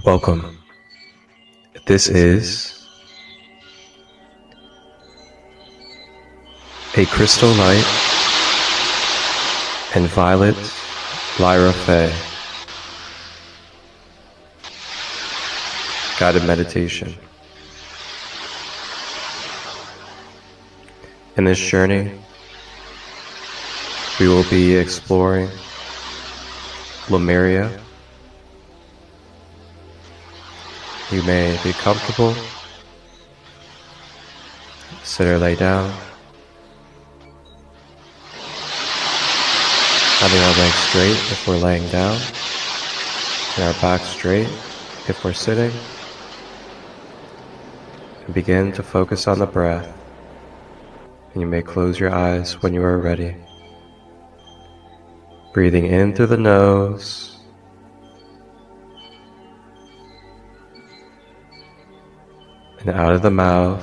Welcome. This is a Christolight and Violet Lyra Fae guided meditation. In this journey, we will be exploring Lemuria. You may be comfortable, sit or lay down, having our legs straight if we're laying down, and our back straight if we're sitting, and begin to focus on the breath, and you may close your eyes when you are ready. Breathing in through the nose, and out of the mouth.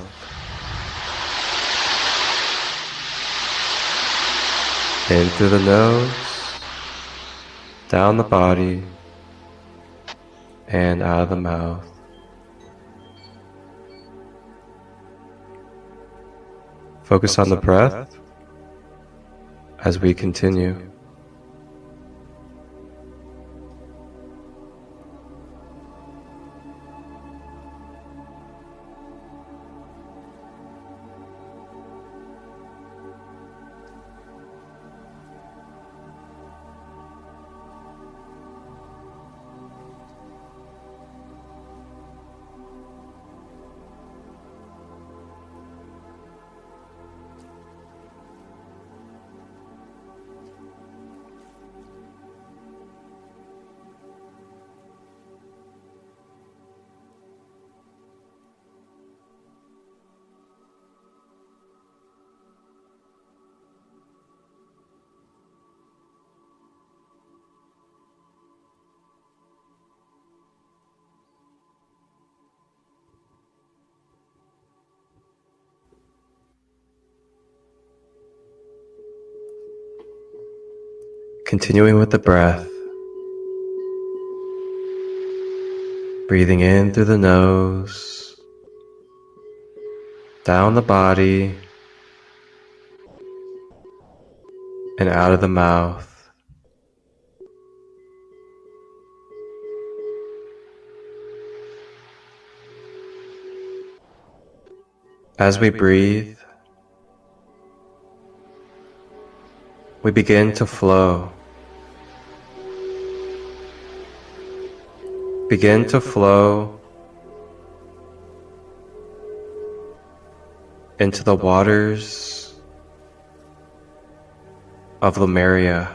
In through the nose, down the body, and out of the mouth. Focus on the breath as we continue. Continuing with the breath, breathing in through the nose, down the body, and out of the mouth. As we breathe, we begin to flow. Begin to flow into the waters of Lemuria.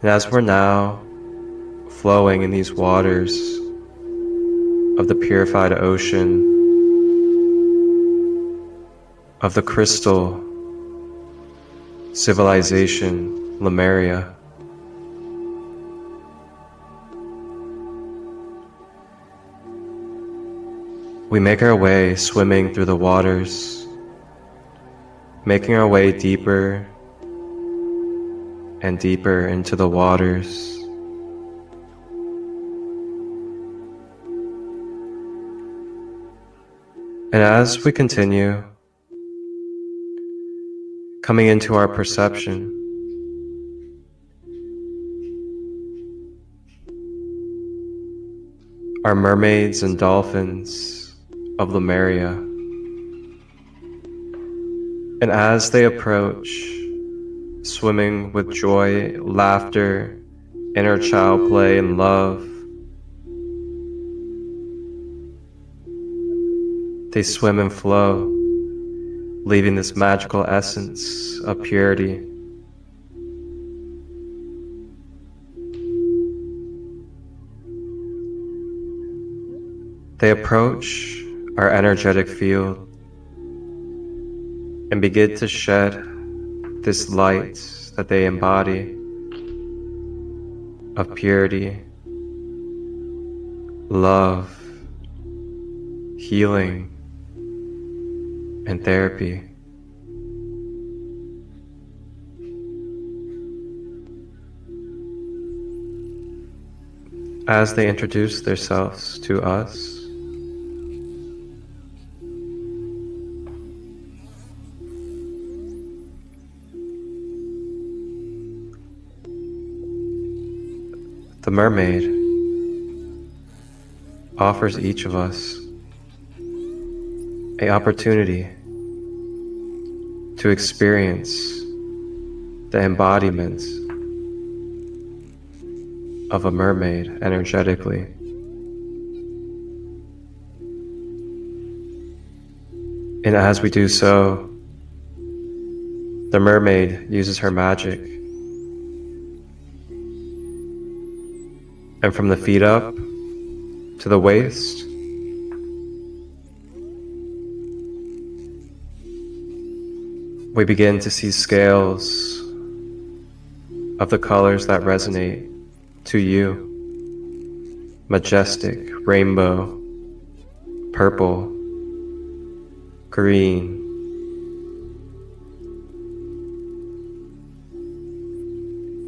And as we're now flowing in these waters of the purified ocean, of the crystal civilization, Lemuria, we make our way swimming through the waters, making our way deeper and deeper into the waters. And as we continue, coming into our perception, are mermaids and dolphins of Lemuria. And as they approach, swimming with joy, laughter, inner child play, and love, they swim and flow, leaving this magical essence of purity. They approach our energetic field and begin to shed this light that they embody of purity, love, healing, and therapy. as they introduce themselves to us. The mermaid offers each of us an opportunity to experience the embodiment of a mermaid energetically. And as we do so, the mermaid uses her magic, and from the feet up to the waist, we begin to see scales of the colors that resonate to you. Majestic, rainbow, purple, green.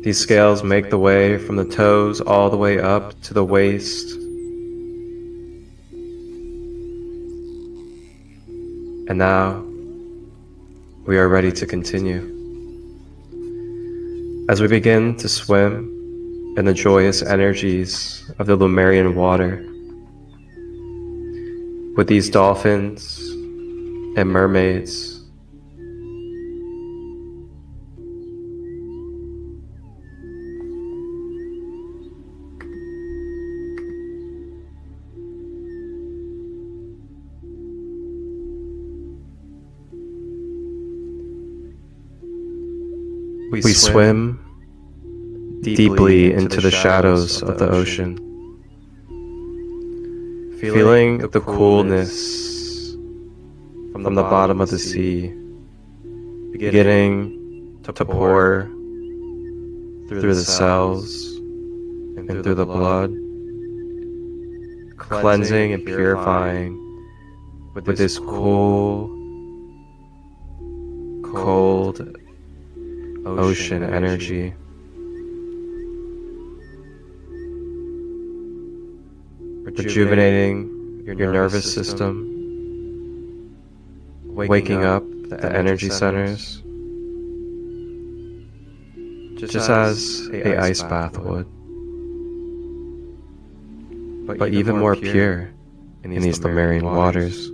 These scales make the way from the toes all the way up to the waist. And now, we are ready to continue. As we begin to swim in the joyous energies of the Lemurian water, with these dolphins and mermaids, we swim deeply into the shadows of the ocean, feeling the coolness from the bottom of the sea beginning to pour through the cells and through the blood, cleansing and purifying with this cool, cold ocean energy. Rejuvenating your nervous system, waking up the energy centers, just as an ice bath would, but even more pure in these Lemurian waters.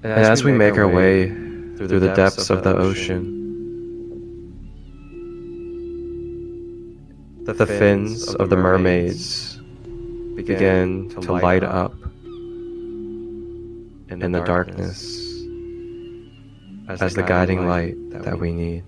And as we make our way through the depths of the ocean, the fins of the mermaids begin to light up in the darkness as the guiding light that we need.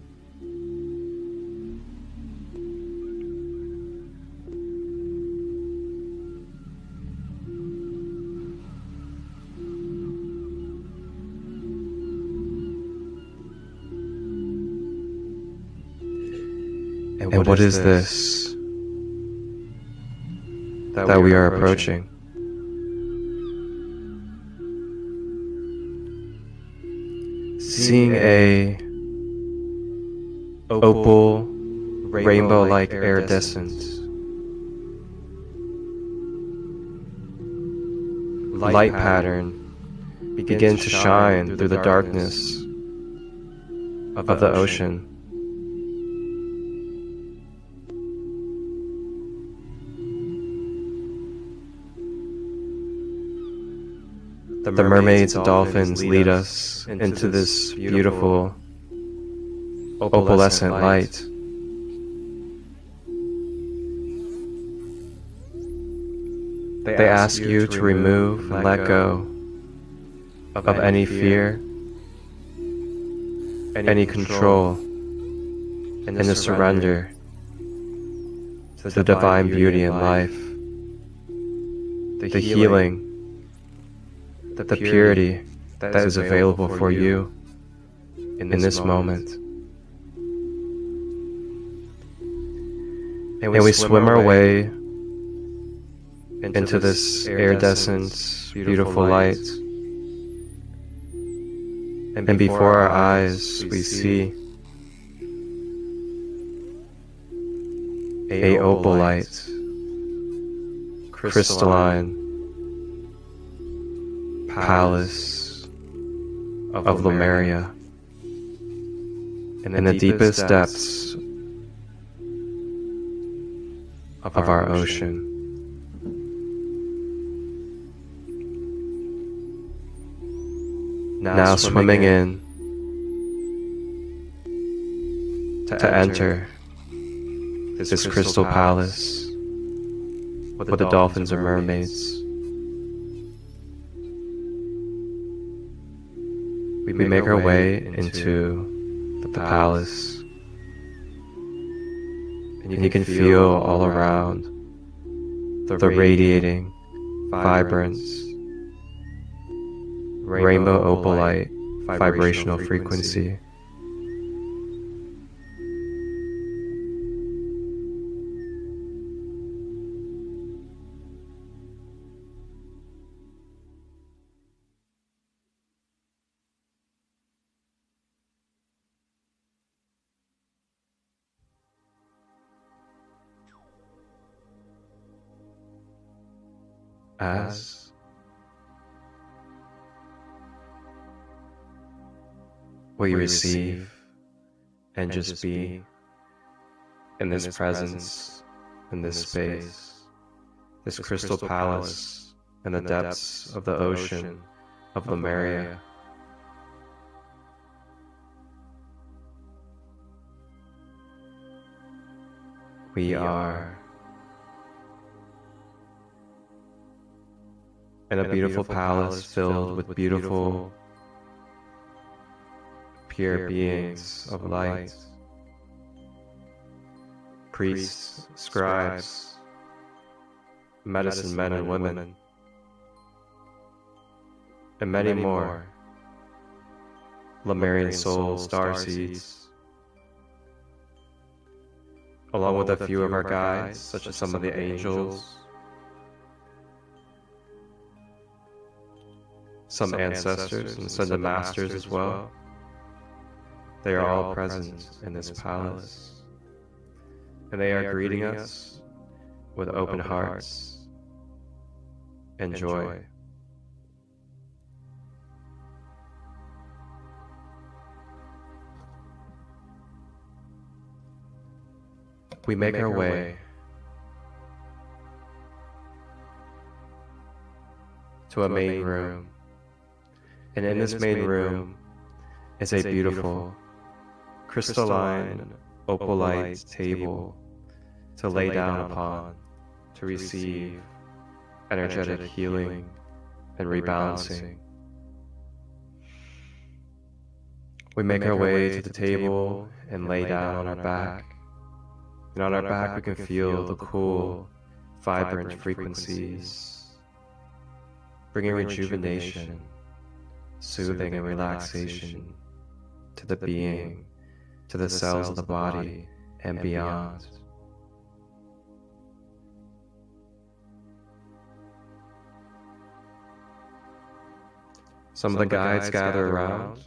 And what is this that we are approaching? Seeing a opal, rainbow-like iridescent light pattern begin to shine through the darkness of the ocean. The mermaids and dolphins lead us into this beautiful opalescent light. They ask you to remove and let go of any fear, any control, and to surrender to the divine beauty in life, the healing, the purity that is available for you in this moment. And we swim our way into this iridescent, beautiful light. And before our eyes, we see a opalite, crystalline palace of Lemuria in the deepest depths of our ocean. Now swimming in to enter this crystal palace with the dolphins or mermaids. We make our way into the palace, and you can feel all around the radiating, vibrant, rainbow opalite vibrational frequency. As we receive and just be in this presence, in this space, this crystal palace in the depths of the ocean of Lemuria. We are in a beautiful palace filled with beautiful, pure beings of light, priests, scribes, medicine men and women, and many more Lemurian soul starseeds, along with a few of our guides, such as some of the angels, some ancestors, and some of the masters as well. They are all present in this palace, and they are greeting us with open hearts and joy. We make our way to a main room, and in this main room is a beautiful crystalline opalite table to lay down upon to receive energetic healing and rebalancing. We make our way to the table and lay down on our back. And on our back we can feel the cool, vibrant frequencies, bringing rejuvenation, soothing and relaxation to the being, to the cells of the body and beyond. Some of the guides gather around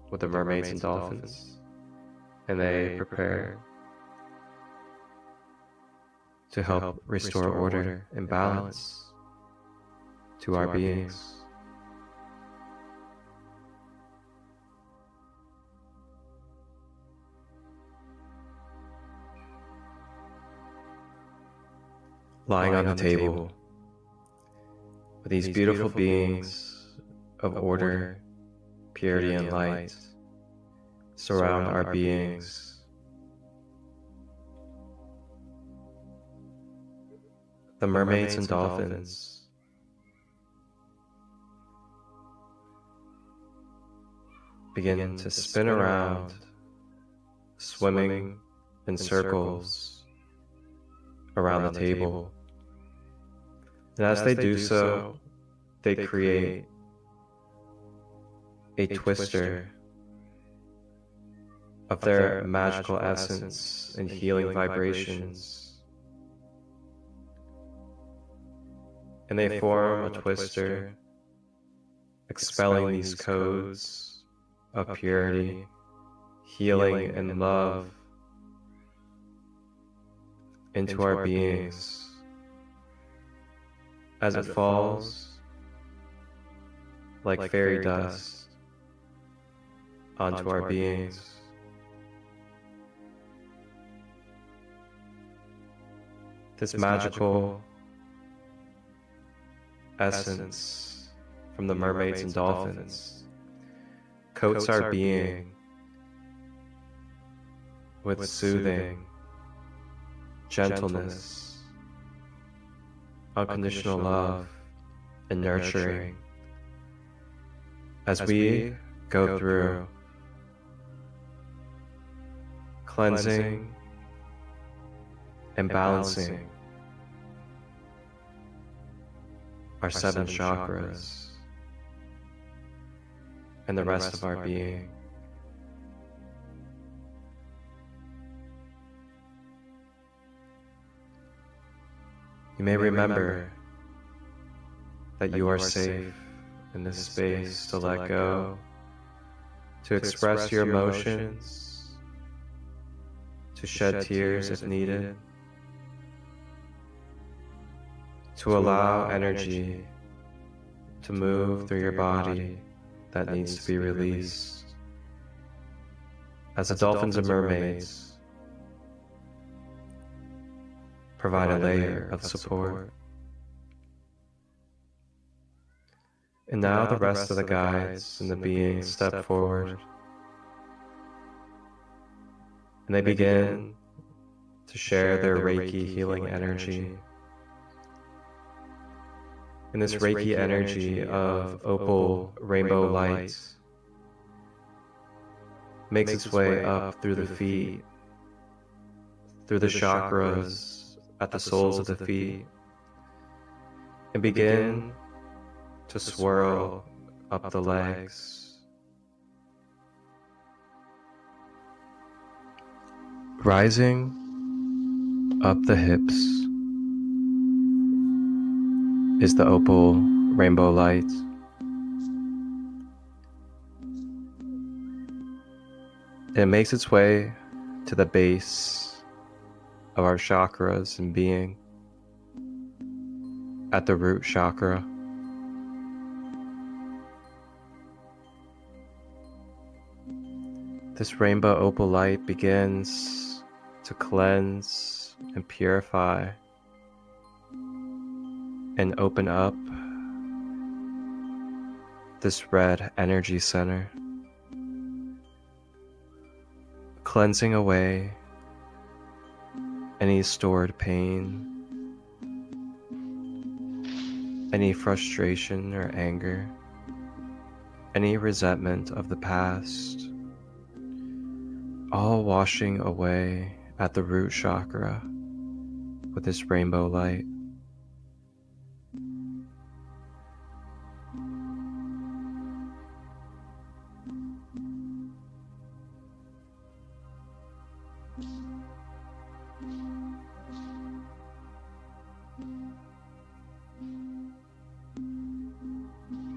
with the mermaids and dolphins, and they prepare to help restore order and balance to our beings. Lying on the table with these beautiful beings of order, purity, and light surround our beings. The mermaids and dolphins begin to spin around, swimming in circles around the table. And as they do so, they create a twister of their magical essence and healing vibrations. And they form a twister, expelling these codes of purity, healing, and love into our beings as it falls like fairy dust onto our beings. This magical essence from the mermaids and dolphins coats our being with soothing, gentleness, unconditional love, and nurturing as we go through cleansing and balancing our 7 chakras and the rest of our being. You may remember that you are safe in this space to let go, to express your emotions, to shed tears if needed, to allow energy to move through your body that needs to be released. As the dolphins and mermaids provide a layer of support. And now the rest of the guides and the beings step forward, and they begin to share their Reiki healing energy. And this Reiki energy of opal rainbow light makes its way up through the feet, through the chakras at the soles of the feet, and begin to swirl up the legs, rising up the hips is the opal rainbow light. It makes its way to the base of our chakras and being at the root chakra. This rainbow opal light begins to cleanse and purify and open up this red energy center, cleansing away any stored pain, any frustration or anger, any resentment of the past, all washing away at the root chakra with this rainbow light.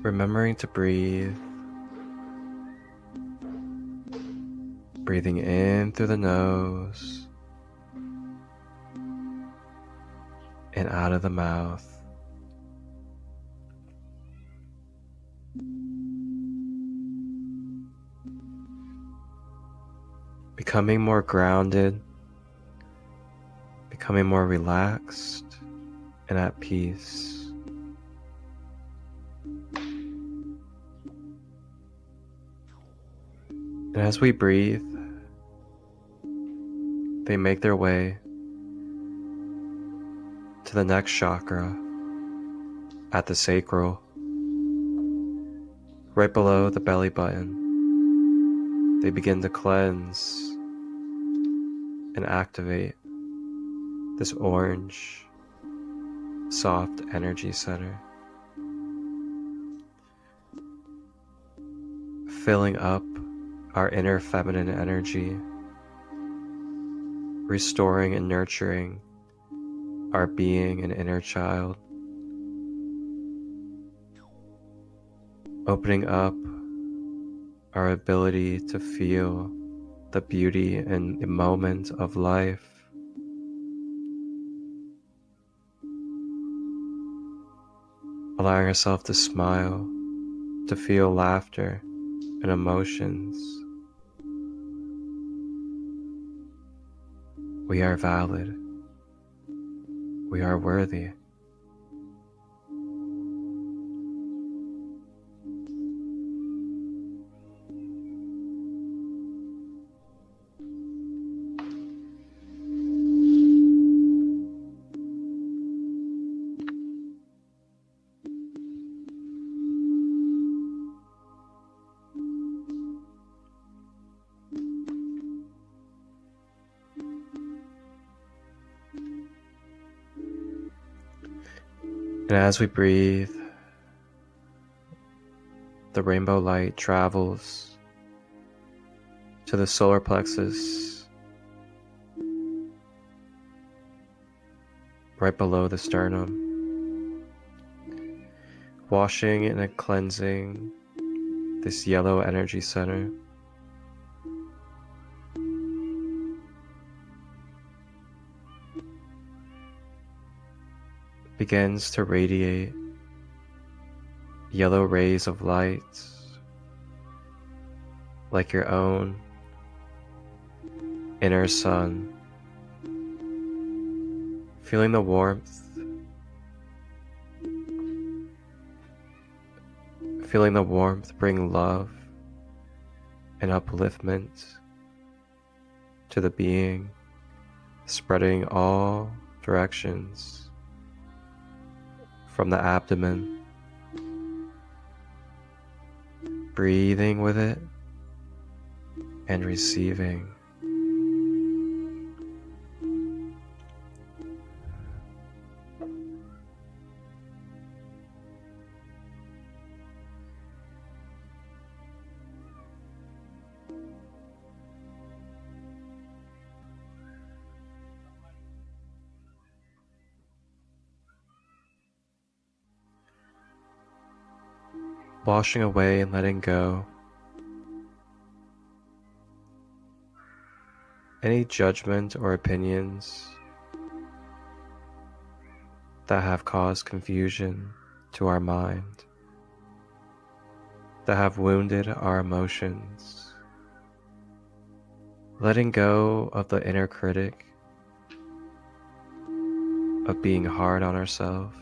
Remembering to breathe, breathing in through the nose and out of the mouth. Becoming more grounded, becoming more relaxed and at peace. And as we breathe, they make their way to the next chakra at the sacral, right below the belly button. They begin to cleanse and activate this orange, soft energy center, filling up our inner feminine energy, restoring and nurturing our being and inner child, opening up our ability to feel the beauty and the moment of life, allowing yourself to smile, to feel laughter and emotions. We are valid. We are worthy. And as we breathe, the rainbow light travels to the solar plexus, right below the sternum, washing and cleansing this yellow energy center. Begins to radiate yellow rays of light like your own inner sun, feeling the warmth, bring love and upliftment to the being, spreading all directions from the abdomen, breathing with it and receiving. Washing away and letting go any judgment or opinions that have caused confusion to our mind, that have wounded our emotions. Letting go of the inner critic, of being hard on ourselves.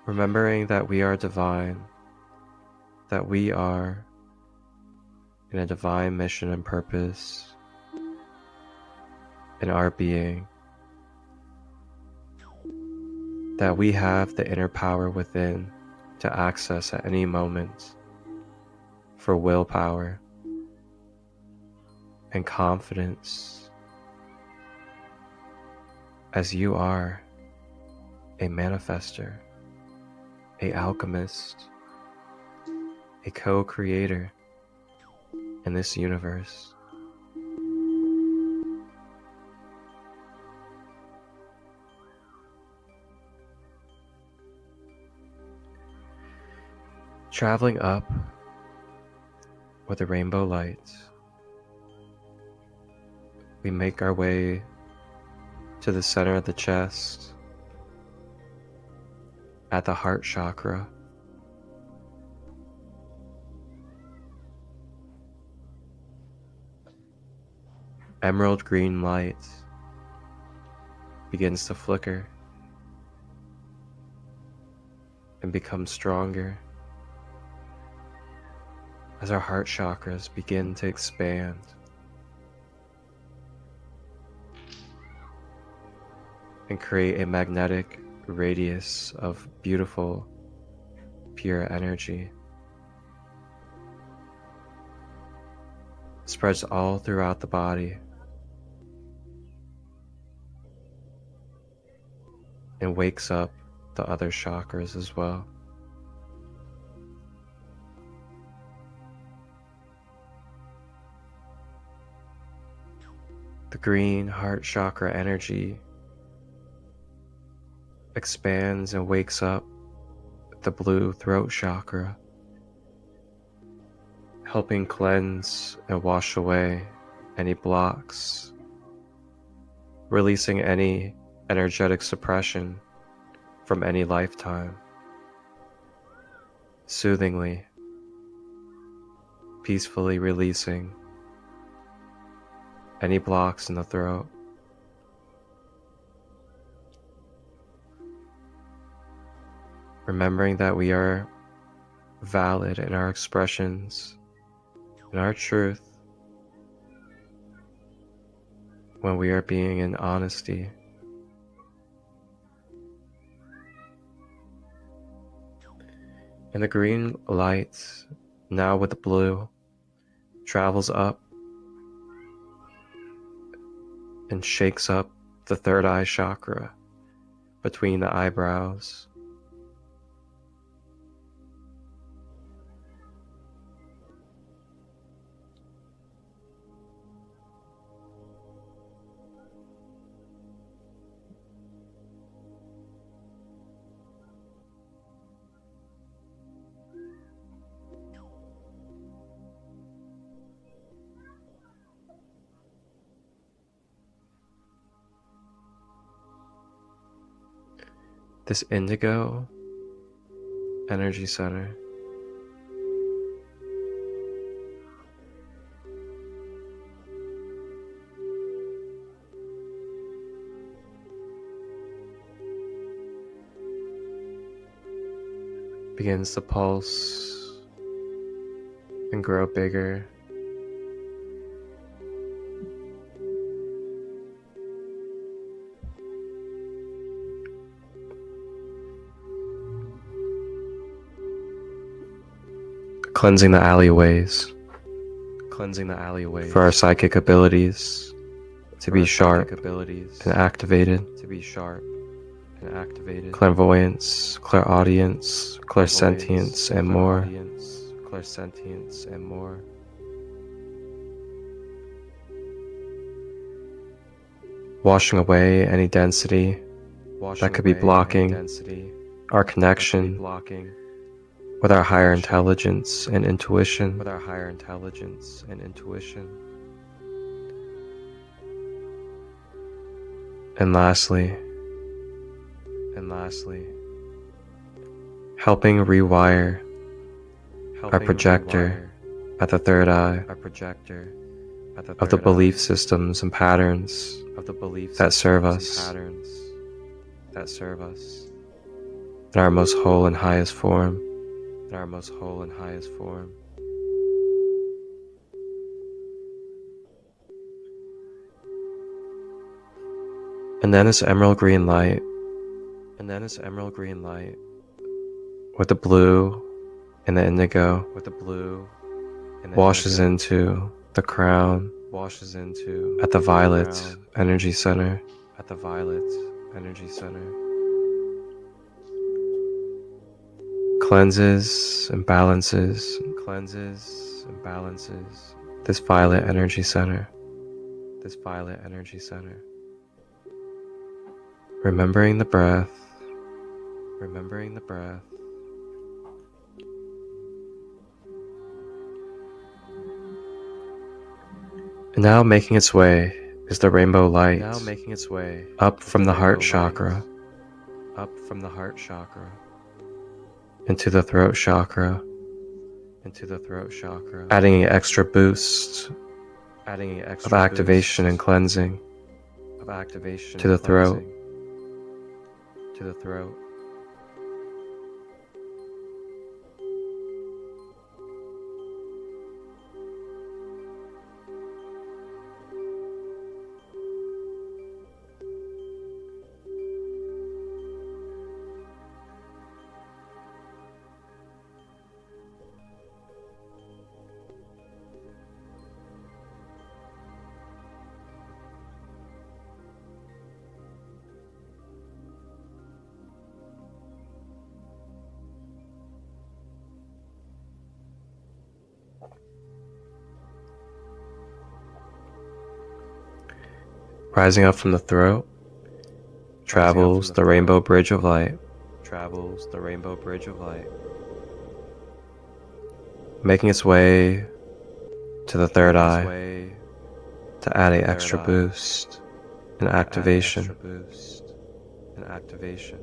Remembering that we are divine, that we are in a divine mission and purpose in our being, that we have the inner power within to access at any moment for willpower and confidence, as you are a manifester, a alchemist, a co-creator in this universe. Traveling up with the rainbow light, we make our way to the center of the chest, at the heart chakra. Emerald green light begins to flicker and become stronger as our heart chakras begin to expand. And create a magnetic radius of beautiful, pure energy. Spreads all throughout the body and wakes up the other chakras as well. The green heart chakra energy expands and wakes up the blue throat chakra, helping cleanse and wash away any blocks, releasing any energetic suppression from any lifetime, soothingly, peacefully releasing any blocks in the throat. Remembering that we are valid in our expressions, in our truth, when we are being in honesty. And the green light, now with the blue, travels up and shakes up the third eye chakra between the eyebrows. This indigo energy center begins to pulse and grow bigger. Cleansing the alleyways for our psychic abilities to be sharp and activated. Clairvoyance, clairaudience, clairsentience, and more. Washing away any density that could be blocking our connection with our higher intelligence and intuition. And lastly, helping rewire our projector at the third eye of the belief systems and patterns that serve us in our most whole and highest form. And then this emerald green light with the blue and the indigo washes into the crown at the violet energy center. Cleanses and balances this violet energy center. Remembering the breath. And now making its way is the rainbow light up from the heart chakra into the throat chakra, adding an extra boost of activation and cleansing to the throat. Rising up from the throat, travels the rainbow bridge of light, making its way to the third eye to add an extra boost and activation. and activation.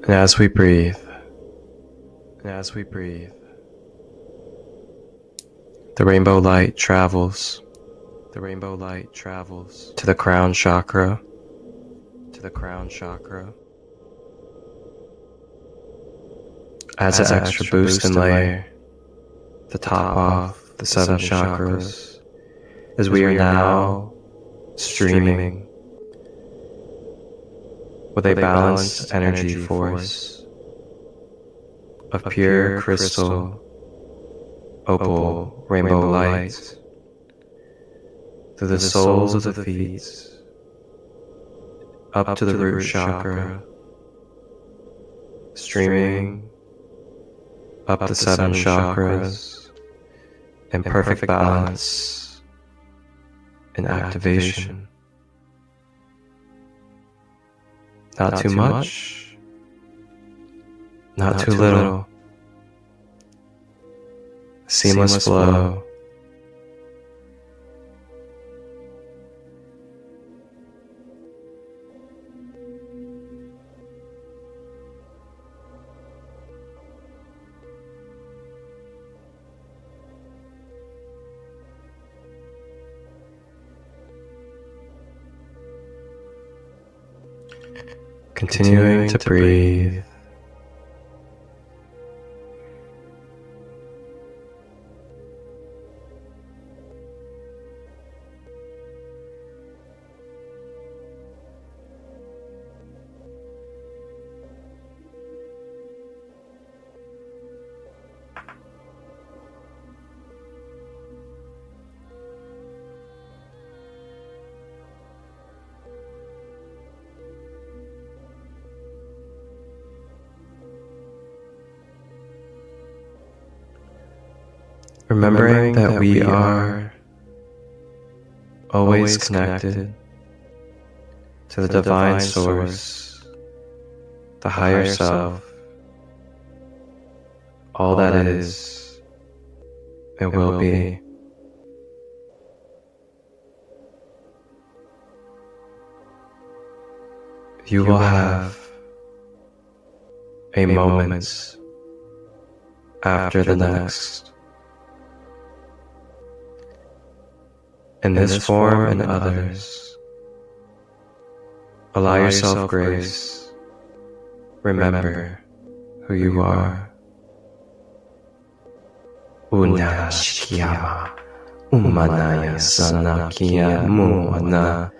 And as we breathe, the rainbow light travels to the crown chakra, adds an extra boost and layer to top off the 7 chakras, as we are now streaming with a balanced energy force of pure crystal, opal, rainbow light through the soles of the feet, up to the root chakra, streaming up the 7 chakras in perfect balance and activation. Not too much, not too little. Seamless flow. Continuing to breathe. Remembering that we are always connected to the divine source, the higher self, all that is and will be. You will have a moment after the next. In this form and others, allow yourself grace. Remember who you are. Una shikiyama, umanaya sanakiya muana,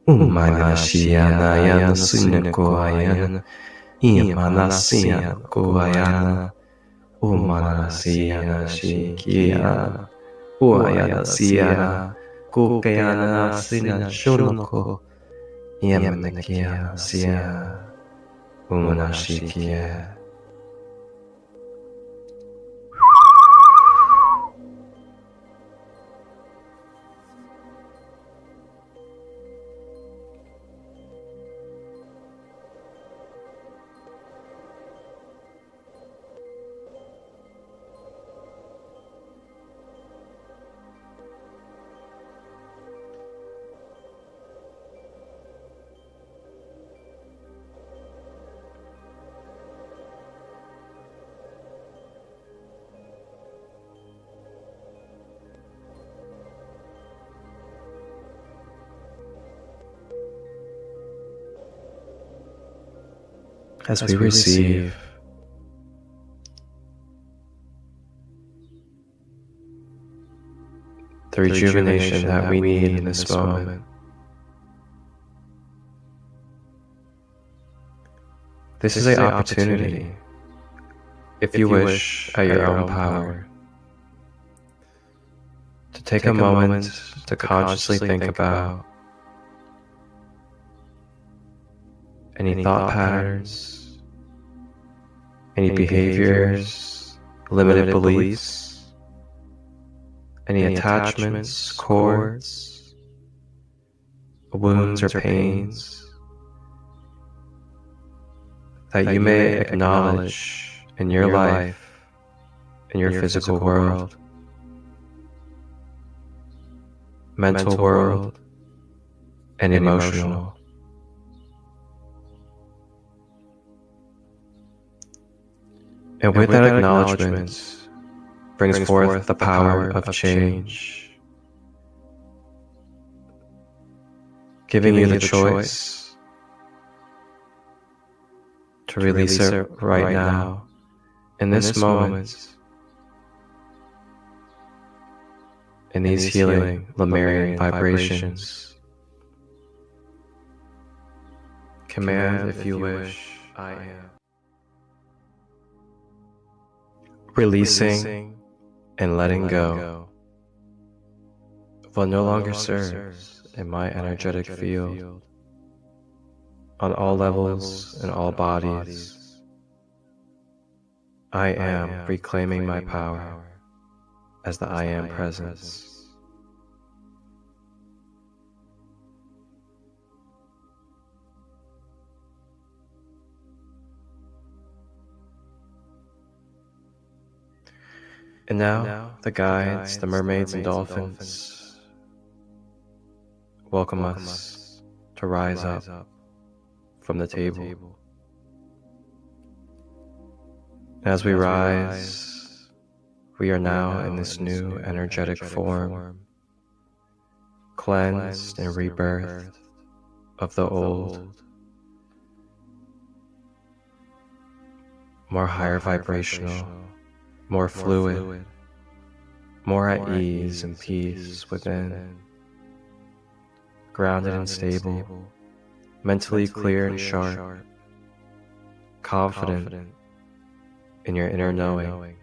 umanashiyana sunekoayana, imanasiya koayana, umanasiyana shikiya, uayana siyana. Kukayana sinan shunoko Yamanakia Sia Umanashikia. as we receive the rejuvenation that we need in this moment. This is an opportunity, if you wish, at your own power, to take a moment to consciously think about any thought patterns, any behaviors, limited beliefs, any attachments, cords, wounds or pains that you may acknowledge in your life, in your physical world, mental world, and emotional. And with that acknowledgement brings forth the power of change, giving you the choice to release it right now, in this moment, in these healing Lemurian vibrations. Command, if you wish, I am. Releasing and letting go of what no longer serves in my energetic field, on all levels and all bodies. I am reclaiming my power as the I Am presence. And now, the guides, the mermaids and dolphins welcome us to rise up from the table. As we rise, we are now in this new energetic form, cleansed and rebirthed of the old, more higher vibrational, more fluid, more at ease and peace within, grounded and stable, mentally clear and sharp, confident in your inner knowing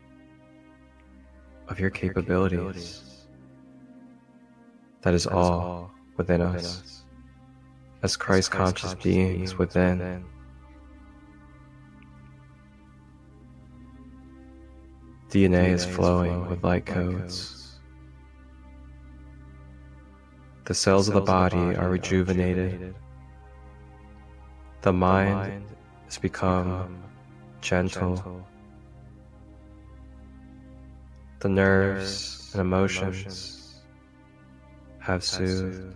of your capabilities. That is all within us, as Christ-conscious beings within. DNA is flowing with light codes. The cells of the body are rejuvenated. The mind has become gentle. The nerves and emotions have soothed.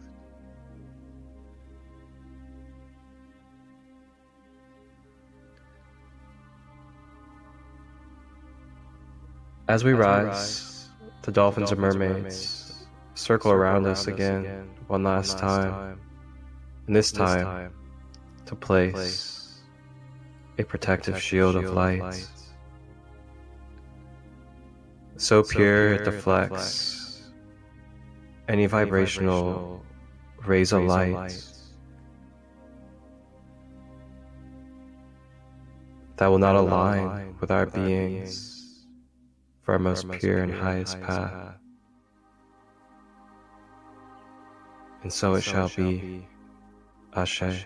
As we rise, the dolphins and mermaids circle around us again one last time, and this time to place a protective shield of light, so pure it deflects any vibrational rays of light that will not align with our beings for our most pure and highest path. And so it shall be. Ashe.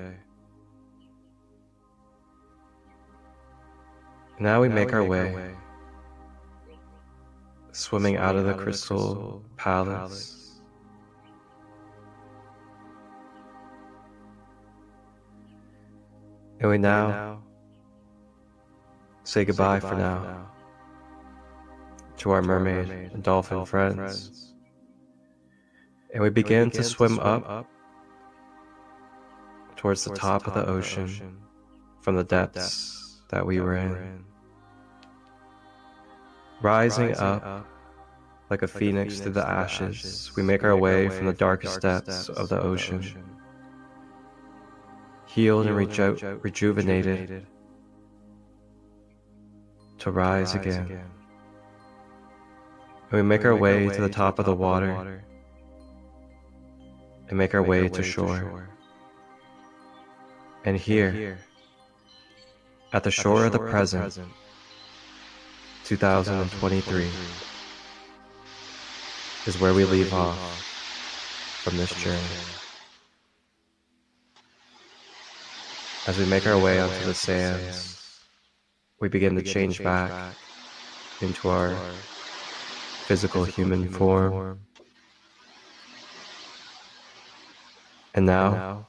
Now we make our way, swimming out of the crystal palace, and we now say goodbye for now to our mermaid and dolphin friends, and we begin to swim up towards the top of the ocean from the depths that we were in, rising up like a phoenix through the ashes. We make our way from the darkest depths of the ocean, healed and rejuvenated to rise again. And we make our way to the top of the water and make our way to shore. And here, at the shore of the present, 2023, is where we leave off from this journey. As we make our way onto the sands, we begin to change back into our physical human form. And now,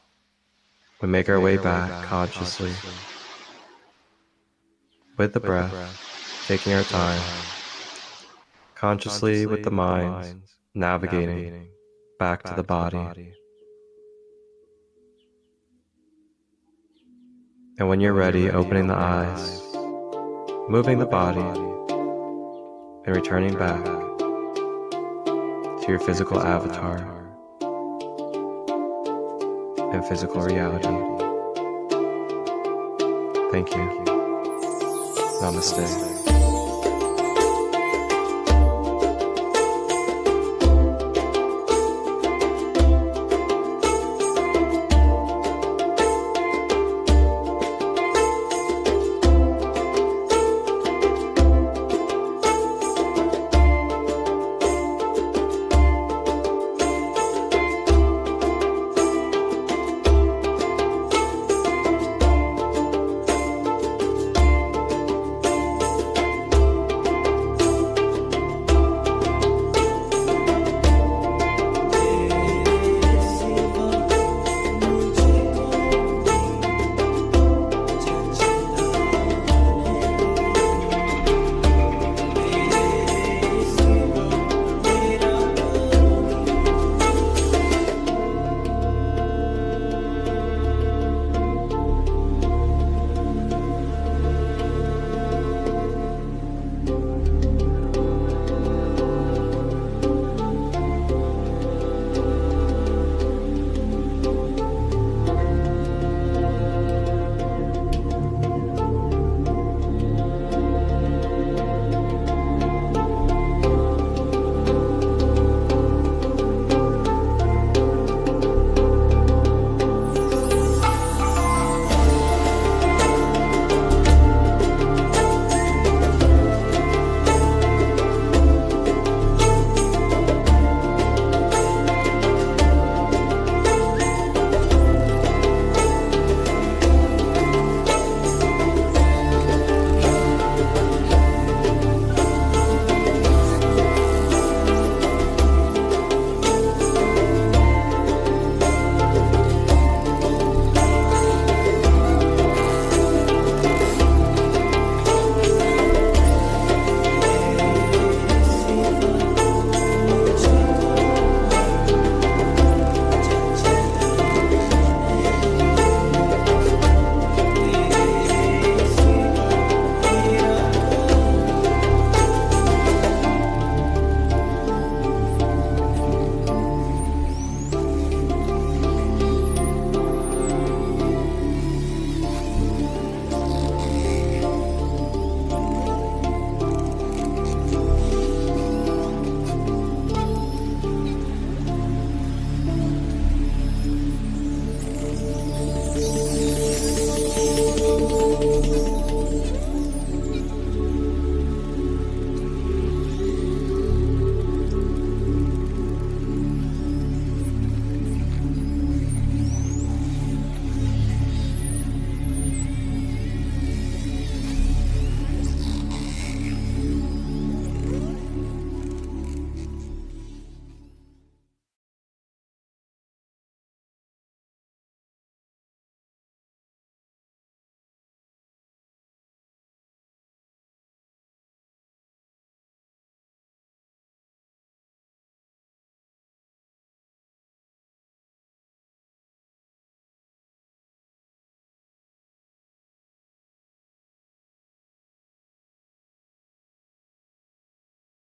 we make our way back consciously, with the breath, taking our time, consciously with the mind, navigating back to the body. And when you're ready, opening the eyes, moving the body, and returning back to your physical avatar and physical reality. Thank you. Namaste.